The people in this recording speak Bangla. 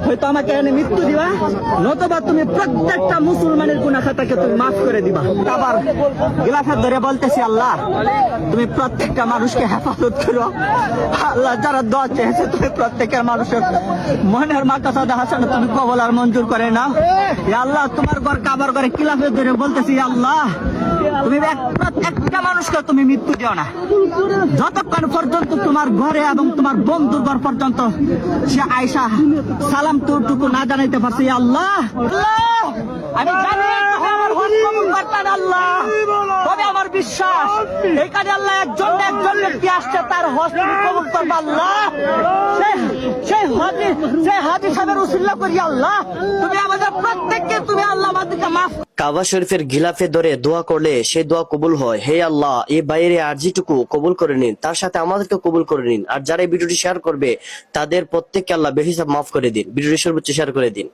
হয়তো আমাকে এনে মৃত্যু দিবা, নতুবা তুমি প্রত্যেকটা মুসলমানের গুনাহ খাতাকে তুমি মাফ করে দিবা। আবার গিলাফাত ধরে বলতেছি, আল্লাহ তুমি প্রত্যেকটা মানুষকে হেফাজত করো। আল্লাহ যারা দোয়া চেয়েছে তুমি প্রত্যেকের মানুষের মনের মাকসাদ হাসানা তুমি কবুল আর মঞ্জুর করে নাও। ইয়া আল্লাহ তোমার ঘর কাবার ঘরে খিলাফত ধরে বলতেছি, আল্লাহ তুমি একটা মানুষকে তুমি মৃত্যু দিও না, যতক্ষণ পর্যন্ত তোমার ঘরে এবং তোমার বন্ধুর ঘর পর্যন্ত সে আয়েশা সালাম টুকু না জানাইতে পারছে। ইয়া আল্লাহ, আল্লাহ আমি জানি তুমি আমার হজ কবুল করবেন আল্লাহ, তবে আমার বিশ্বাস এইখানে আল্লাহ একজন ব্যক্তি আসছে, তার হজ তুমি কবুল করবে আল্লাহ। সেই হাজী সাহেবের উসিলা করি আল্লাহ তুমি আমাদের প্রত্যেককে তুমি আল্লাহ আমাদেরকে মাফ। কাবা শরীফের গিলাফে ধরে দোয়া করলে সেই দোয়া কবুল হয়। হে আল্লাহ, এই বাইরে আরজিটুকু কবুল করে নিন, তার সাথে আমাদেরকে কবুল করে নিন। আর যারা এই ভিডিওটি শেয়ার করবে তাদের প্রত্যেককে আল্লাহ বেহিসাব মাফ করে দিন। ভিডিওটি সর্বোচ্চ শেয়ার করে দিন।